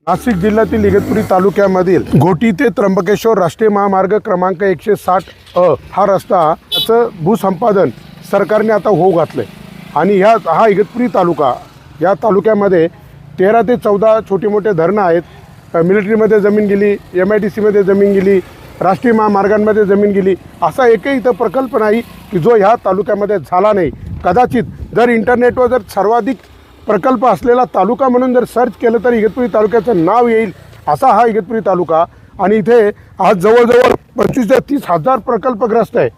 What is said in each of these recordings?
नाशिक जिल्ह्यातील इगतपुरी तालुक्यामधील घोटी ते त्र्यंबकेश्वर राष्ट्रीय महामार्ग क्रमांक 160 हा रस्ताचं भूसंपादन सरकारने आता होऊ घातलं आहे। आणि हा इगतपुरी तालुका, या तालुक्यामध्ये 13 ते 14 छोटे मोठे धरणं आहेत। मिलिटरीमध्ये जमीन गेली, MIDCमध्ये जमीन गेली, राष्ट्रीय महामार्गांमध्ये जमीन गेली, असा एकही इथं प्रकल्प नाही की जो ह्या तालुक्यामध्ये झाला नाही। कदाचित जर इंटरनेटवर जर सर्वाधिक प्रकल्प असलेला तालुका म्हणून जर सर्च केलं तर इगतपुरी तालुक्याचं नाव येईल, असा हा इगतपुरी तालुका। आणि इथे आज जवळजवळ 25 ते 30 हजार प्रकल्पग्रस्त आहे।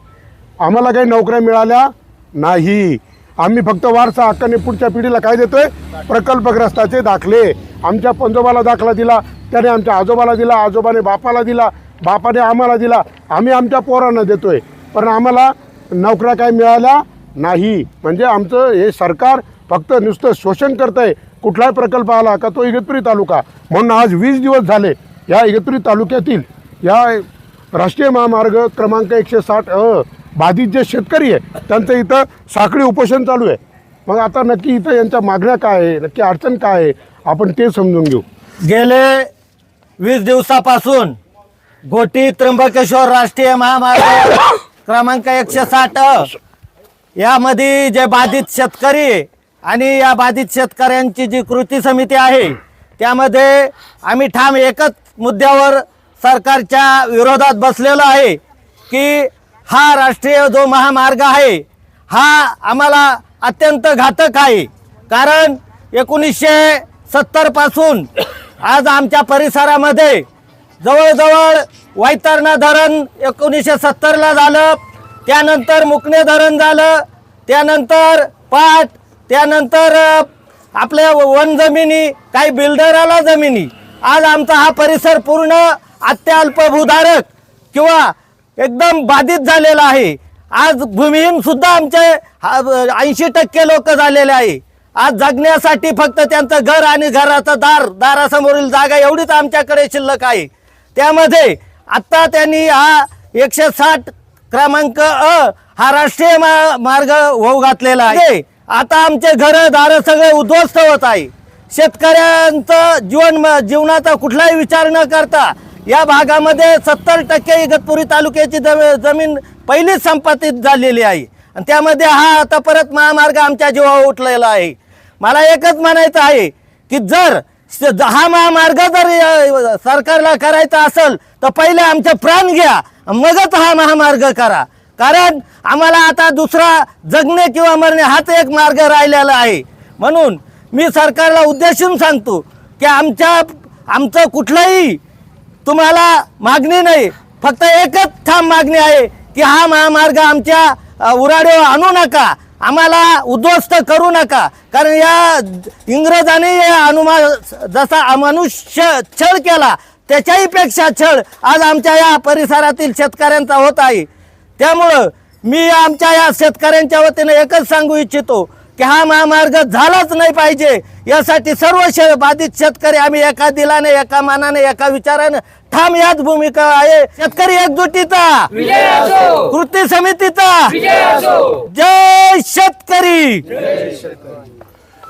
आम्हाला काही नोकऱ्या मिळाल्या नाही, आम्ही फक्त वारसा हक्काने पुढच्या पिढीला काय देतोय? प्रकल्पग्रस्ताचे दाखले। आमच्या पंजोबाला दाखला दिला, त्याने आमच्या आजोबाला दिला, आजोबाने बापाला दिला, बापाने आम्हाला दिला, आम्ही आमच्या पोरांना देतोय, पण आम्हाला नोकऱ्या काय मिळाल्या नाही। म्हणजे आमचं हे सरकार फक्त नुसतं शोषण करत आहे। कुठलाही प्रकल्प आला का तो इगतपुरी तालुका। म्हणून आज 20 दिवस झाले या इगतपुरी तालुक्यातील या राष्ट्रीय महामार्ग क्रमांक 160 बाधित जे शेतकरी आहे त्यांचं इथं साखळी उपोषण चालू आहे। मग आता नक्की इथं यांच्या मागण्या काय आहे, नक्की अडचण काय आहे, आपण ते समजून घेऊ। गेले 20 दिवसापासून घोटी त्र्यंबकेश्वर राष्ट्रीय महामार्ग क्रमांक 160 यामध्ये जे बाधित शेतकरी आहे आणि या बाधित शेतकऱ्यांची जी कृती समिती आहे त्यामध्ये आम्ही ठाम एकच मुद्द्यावर सरकारच्या विरोधात बसलेलो आहे की हा राष्ट्रीय जो महामार्ग आहे हा आम्हाला अत्यंत घातक आहे। कारण 1970 पासून आज आमच्या परिसरामध्ये जवळजवळ वैतरणा धरण 1970ला झालं, त्यानंतर मुकणे धरण झालं, त्यानंतर पाट, त्यानंतर आपल्या वन जमिनी, काही बिल्डराला जमिनी। आज आमचा हा परिसर पूर्ण अत्यल्प भूधारक किंवा एकदम बाधित झालेला आहे। आज भूमिहीन सुद्धा आमचे 80% लोक झालेले आहे। आज जगण्यासाठी फक्त त्यांचं घर आणि घराचं दारासमोरील जागा एवढीच आमच्याकडे शिल्लक आहे। त्यामध्ये आत्ता त्यांनी हा 160 क्रमांक हा राष्ट्रीय मार्ग होऊ घातलेला आहे। आता आमचे घर दार सगळे उद्ध्वस्त होत आहे। शेतकऱ्यांचं जीवनाचा कुठलाही विचार न करता या भागामध्ये 70% इगतपुरी तालुक्याची जमीन पहिलीच संपादित झालेली आहे आणि त्यामध्ये हा आता परत महामार्ग आमच्या जीवावर उठलेला आहे। मला एकच म्हणायचं आहे की जर हा महामार्ग जर सरकारला करायचा असेल तर पहिले आमचे प्राण घ्या, मगच हा महामार्ग करा। कारण आम्हाला आता दुसरा जगणे किंवा मरणे हाच एक मार्ग राहिलेला आहे। म्हणून मी सरकारला उद्देशून सांगतो की आमचं कुठलाही तुम्हाला मागणी नाही, फक्त एकच ठाम मागणी आहे की हा महामार्ग आमच्या उराडेवर आणू नका, आम्हाला उद्ध्वस्त करू नका। कारण या इंग्रजांनी जसा अमनुष्य छळ केला त्याच्याही पेक्षा छळ आज आमच्या या परिसरातील शेतकऱ्यांचा होत आहे। त्यामुळं मी आमच्या या शेतकऱ्यांच्या वतीने एकच सांगू इच्छितो की हा महामार्ग झालाच नाही पाहिजे। यासाठी सर्व बाधित शेतकरी आम्ही एका दिलाने, एका मानाने, एका विचाराने ठाम याच भूमिका आहे। शेतकरी एकजुटीचा, कृती समितीचा जय शेतकरी।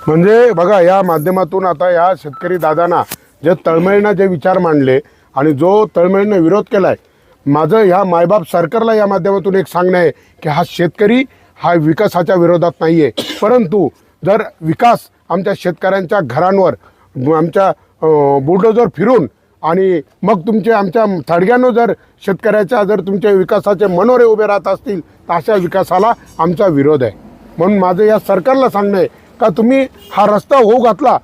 म्हणजे बघा, या माध्यमातून आता या शेतकरी दादांना जे तळमळीनं जे विचार मांडले आणि जो तळमळीनं विरोध केलाय, माझं ह्या मायबाप सरकारला या माध्यमातून एक सांगणं आहे की हा शेतकरी हा विकासाच्या विरोधात नाही आहे, परंतु जर विकास आमच्या शेतकऱ्यांच्या घरांवर आमच्या बुलडोजर फिरून आणि मग आमच्या थडग्यानं जर शेतकऱ्याच्या जर तुमच्या विकासाचे मनोरे उभे राहत असतील तर अशा विकासाला आमचा विरोध आहे। म्हणून माझं या सरकारला सांगणं आहे का तुम्ही हा रस्ता होऊ घातला,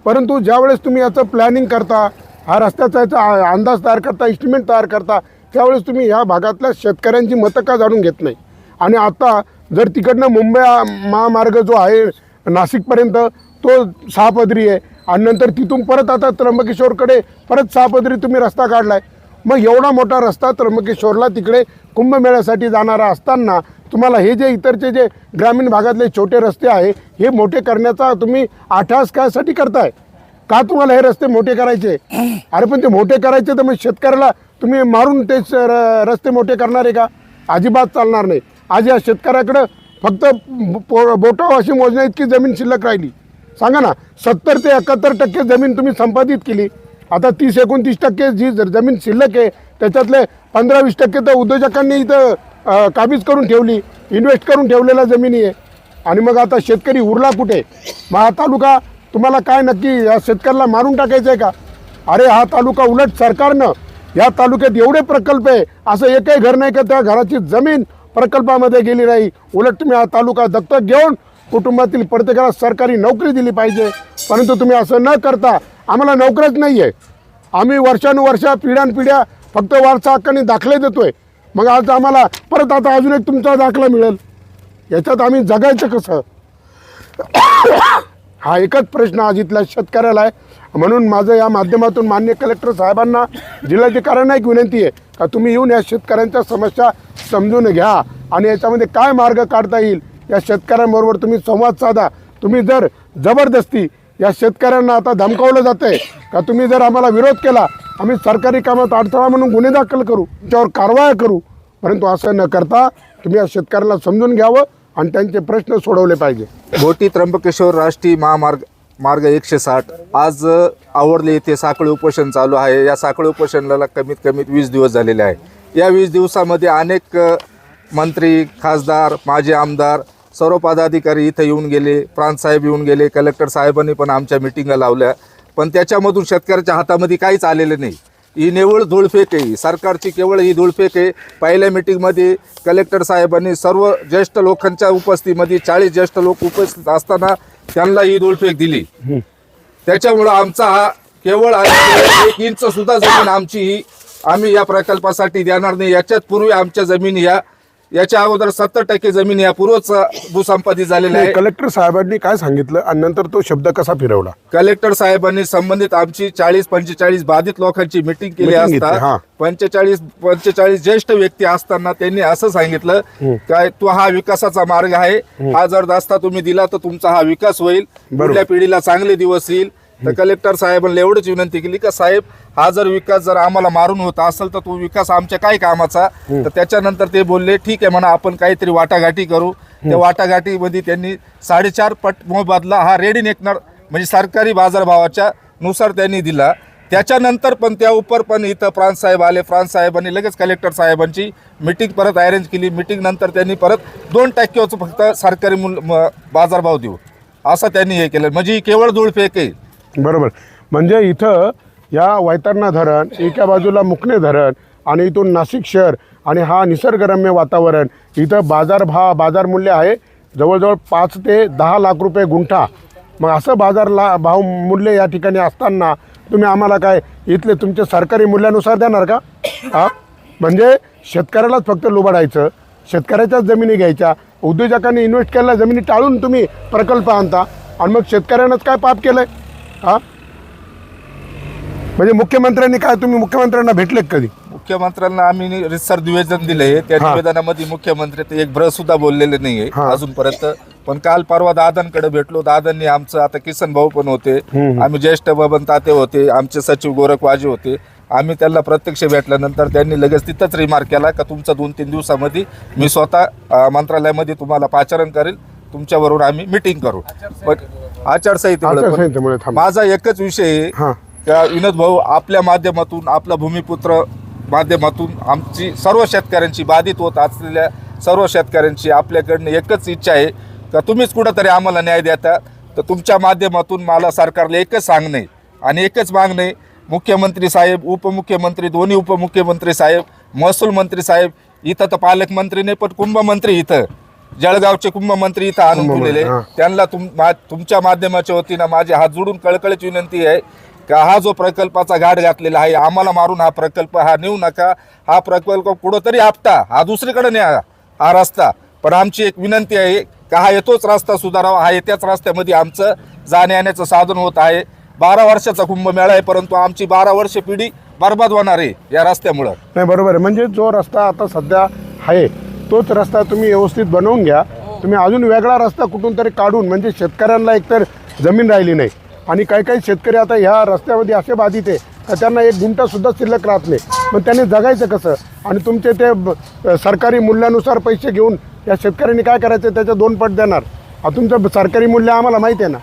परंतु ज्यावेळेस तुम्ही याचं प्लॅनिंग करता, हा रस्त्याचा याचा अंदाज तयार करता, एस्टिमेट तयार करता, त्यावेळेस तुम्ही ह्या भागातल्या शेतकऱ्यांची मतं का जाणून घेत नाही। आणि आता जर तिकडनं मुंबई महामार्ग जो आहे नाशिकपर्यंत तो 6 पदरी आहे आणि नंतर तिथून परत आता त्र्यंबकेश्वरकडे परत 6 पदरी तुम्ही रस्ता काढला आहे। मग एवढा मोठा रस्ता त्र्यंबकेश्वरला तिकडे कुंभमेळ्यासाठी जाणारा असताना तुम्हाला हे जे इतरचे जे ग्रामीण भागातले छोटे रस्ते आहे हे मोठे करण्याचा तुम्ही आठास कायसाठी करताय? का तुम्हाला हे रस्ते मोठे करायचे? अरे पण ते मोठे करायचे तर मग शेतकऱ्याला तुम्ही मारून ते रस्ते मोठे करणार आहे का? अजिबात चालणार नाही। आज या शेतकऱ्याकडं फक्त बोटावर अशी मोजण्या इतकी जमीन शिल्लक राहिली। सांगा ना, 70 ते 71% जमीन तुम्ही संपादित केली आता 30-29% जी जमीन शिल्लक आहे त्याच्यातले 15-20% तर उद्योजकांनी इथं काबीज करून ठेवली, इन्व्हेस्ट करून ठेवलेल्या जमिनी आहे. आणि मग आता शेतकरी उरला कुठे? मग हा तालुका तुम्हाला काय नक्की या शेतकऱ्याला मारून टाकायचं आहे का? अरे हा तालुका उलट सरकारनं या तालुक्यात एवढे प्रकल्प आहे, असं एकही घर नाही का त्या घराची जमीन प्रकल्पामध्ये गेली नाही. उलट तुम्ही हा तालुका दत्तक घेऊन कुटुंबातील प्रत्येकाला सरकारी नोकरी दिली पाहिजे. परंतु तुम्ही असं न करता आम्हाला नोकरीच नाही आहे. आम्ही वर्षानुवर्ष पिढ्यानपिढ्या फक्त वारसा हक्काने दाखले देतोय. मग आज आम्हाला परत आता अजून एक तुमचा दाखला मिळेल. याच्यात आम्ही जगायचं कसं? हा एकच प्रश्न आज इथल्या शेतकऱ्याला आहे. म्हणून माझं या माध्यमातून माननीय कलेक्टर साहेबांना, जिल्हाधिकाऱ्यांना एक विनंती आहे का तुम्ही येऊन या शेतकऱ्यांच्या समस्या समजून घ्या आणि याच्यामध्ये काय मार्ग काढता येईल या शेतकऱ्यांबरोबर तुम्ही संवाद साधा. तुम्ही जर जबरदस्ती या शेतकऱ्यांना आता धमकावलं जातं आहे का तुम्ही जर आम्हाला विरोध केला आम्ही सरकारी कामात अडथळा म्हणून गुन्हे दाखल करू, त्याच्यावर कारवाया करू. परंतु असं न करता तुम्ही या शेतकऱ्याला समजून घ्यावं आणि त्यांचे प्रश्न सोडवले पाहिजे. घोटी त्र्यंबकेश्वर राष्ट्रीय मार्ग 160 आज आवडले येथे साखळी उपोषण चालू आहे. या साखळी उपोषणाला कमीत कमी 20 दिवस झालेले आहे. या 20 दिवसामध्ये अनेक मंत्री, खासदार, माजी आमदार, सर्व पदाधिकारी इथं येऊन गेले, प्रांतसाहेब येऊन गेले, कलेक्टर साहेबांनी पण आमच्या मिटिंगा लावल्या. पण त्याच्यामधून शेतकऱ्याच्या हातामध्ये काहीच आलेलं नाही. ही निव्वळ धूळफेक आहे. सरकारची केवळ ही धूळफेक आहे. पहिल्या मिटिंगमध्ये कलेक्टर साहेबांनी सर्व ज्येष्ठ लोकांच्या उपस्थितीमध्ये 40 ज्येष्ठ लोक उपस्थित असताना त्यांना ही धूळफेक दिली. त्याच्यामुळं आमचा हा केवळ 1 इंच सुद्धा जमीन आमची ही आम्ही या प्रकल्पासाठी देणार नाही. याच्यात पूर्वी आमच्या जमिनी याच्या अगोदर 70% जमीन या पूर्वच भूसंपादित झालेल्या आहे. कलेक्टर साहेबांनी काय सांगितलं आणि नंतर तो शब्द कसा फिरवला? कलेक्टर साहेबांनी संबंधित आमची 40-45 बाधित लोकांची मिटिंग केली Meeting घेतली, असता हा. 45 ज्येष्ठ व्यक्ती असताना त्यांनी असं सांगितलं काय तो हा विकासाचा मार्ग आहे. हा जर रस्ता तुम्ही दिला तर तुमचा हा विकास होईल, पुढल्या पिढीला चांगले दिवस येईल. तर कलेक्टर साहेबांनी एवढंच विनंती केली का साहेब हा जर विकास जर आम्हाला मारून होत असेल तर तो विकास आमच्या काय कामाचा? तर त्याच्यानंतर ते बोलले ठीक आहे म्हणा आपण काहीतरी वाटाघाटी करू. त्या वाटाघाटीमध्ये त्यांनी 4.5 पट मोबदला हा रेडी नेकणार म्हणजे सरकारी बाजारभावाच्या नुसार त्यांनी दिला. त्याच्यानंतर पण त्या उपर पण इथं प्रांत साहेब आले. प्रांत साहेबांनी लगेच कलेक्टर साहेबांची मिटिंग परत अरेंज केली. मिटिंग नंतर त्यांनी परत 2% फक्त सरकारी बाजारभाव देऊ असं त्यांनी हे केलं. म्हणजे ही केवळ धूळफेक आहे. बरोबर. म्हणजे इथं या वैतरणा धरण, एका बाजूला मुकणे धरण आणि इथून नाशिक शहर आणि हा निसर्गरम्य वातावरण, इथं बाजार मूल्य आहे जवळजवळ 5 ते 10 लाख रुपये गुंठा. मग असं भाव मूल्य या ठिकाणी असताना तुम्ही आम्हाला काय इथले तुमचे सरकारी मूल्यानुसार देणार का? हा, म्हणजे शेतकऱ्यालाच फक्त लुबाडायचं, शेतकऱ्याच्याच जमिनी घ्यायच्या, उद्योजकांनी इन्व्हेस्ट केलेल्या जमिनी टाळून तुम्ही प्रकल्प आणता आणि मग शेतकऱ्यांनाच काय पाप केलंय? हा, म्हणजे मुख्यमंत्र्यांनी काय, तुम्ही मुख्यमंत्र्यांना भेटले कधी? मुख्यमंत्र्यांना आम्ही रितसर निवेदन दिलंय. त्या निवेदनामध्ये मुख्यमंत्री ते एक ब्र सुद्धा बोललेले नाहीये अजूनपर्यंत. पण काल परवा दादांकडे भेटलो. दादांनी आमचं आता किसन भाऊ पण होते, आम्ही ज्येष्ठ बबन ताते होते, आमचे सचिव गोरखवाजी होते. आम्ही त्यांना प्रत्यक्ष भेटल्यानंतर त्यांनी लगेच तिथंच रिमार्क केला का तुमचं 2-3 दिवसामध्ये मी स्वतः मंत्रालयामध्ये तुम्हाला पाचारण करेल, तुमच्याबरोबर आम्ही मिटिंग करू. पण आचारसंहितेमुळे माझा एकच विषय आहे का विनोद भाऊ आपल्या माध्यमातून, आपला भूमिपुत्र माध्यमातून आमची सर्व शेतकऱ्यांची, बाधित होत असलेल्या सर्व शेतकऱ्यांची आपल्याकडनं एकच इच्छा आहे का तुम्हीच कुठंतरी आम्हाला न्याय देता. तर तुमच्या माध्यमातून मला सरकारला एकच सांगणे आणि एकच मागणे, मुख्यमंत्री साहेब, उपमुख्यमंत्री, दोन्ही उपमुख्यमंत्री साहेब, महसूल मंत्री साहेब, इथं तर पालकमंत्री नाही पण कुंभमंत्री, इथं जळगावचे कुंभमंत्री इथं आणून ठेवलेले, त्यांना तुमच्या माध्यमाच्या वतीनं माझे हात जोडून कळकळीची विनंती आहे का हा जो प्रकल्पाचा गाठ घातलेला आहे आम्हाला मारून हा प्रकल्प हा नेऊ नका. हा प्रकल्प कुठंतरी आपटा, हा दुसरीकडे न्या हा रस्ता. पण आमची एक विनंती आहे का हा येतोच रस्ता सुधारावा. हा येत्याच रस्त्यामध्ये आमचं जाण्या येण्याचं साधन होत आहे. 12 वर्षाचा कुंभमेळा आहे परंतु आमची 12 वर्ष पिढी बर्बाद होणार आहे या रस्त्यामुळं. नाही, बरोबर आहे. म्हणजे जो रस्ता आता सध्या आहे तोच रस्ता तुम्ही व्यवस्थित बनवून घ्या. तुम्ही अजून वेगळा रस्ता कुठून तरी काढून, म्हणजे शेतकऱ्यांना एकतर जमीन राहिली नाही आणि काही शेतकरी आता ह्या रस्त्यामध्ये असे बाधित आहे तर त्यांना 1 गुंठासुद्धा शिल्लक राहत नाही. मग त्यांनी जगायचं कसं? आणि तुमचे ते सरकारी मूल्यानुसार पैसे घेऊन या शेतकऱ्यांनी काय करायचं, त्याच्या 2 पट देणार. तुमचं सरकारी मूल्य आम्हाला माहिती आहे ना.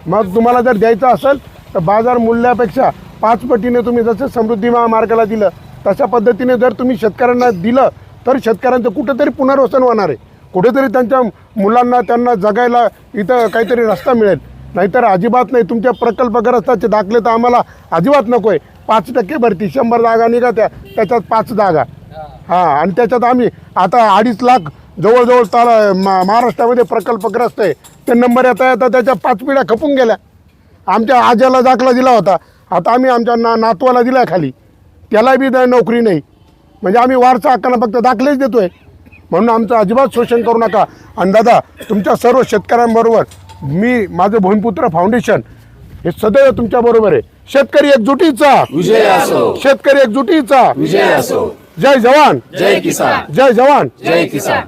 मग तुम्हाला जर द्यायचं असेल तर बाजार मूल्यापेक्षा 5 पटीने तुम्ही जसं समृद्धी महामार्गाला दिलं तशा पद्धतीने जर तुम्ही शेतकऱ्यांना दिलं तर शेतकऱ्यांचं कुठेतरी पुनर्वसन होणार आहे, कुठेतरी त्यांच्या मुलांना त्यांना जगायला इथं काहीतरी रस्ता मिळेल. नाहीतर अजिबात नाही. तुमच्या प्रकल्पग्रस्ताचे दाखले तर आम्हाला अजिबात नको आहे. 5% भरती, 100 जागा निघत्या त्याच्यात 5 जागा. हां, आणि त्याच्यात आम्ही आता 2.5 लाख जवळजवळ महाराष्ट्रामध्ये प्रकल्पग्रस्त आहे. ते नंबर येता येता त्याच्या 5 पिढ्या खपून गेल्या. आमच्या आज्याला दाखला दिला होता, आता आम्ही आमच्या नातवाला दिला खाली, त्याला बी नोकरी नाही. म्हणजे आम्ही वारसा हक्कानं फक्त दाखलेच देतोय. म्हणून आमचं अजिबात शोषण करू नका. आणि दादा, तुमच्या सर्व शेतकऱ्यांबरोबर मी माझं भूमिपुत्र फाउंडेशन हे सदैव तुमच्या बरोबर आहे. शेतकरी एकजुटीचा विजय असो, शेतकरी एकजुटीचा विजय असो. जय जवान जय किसान, जय जवान जय किसान.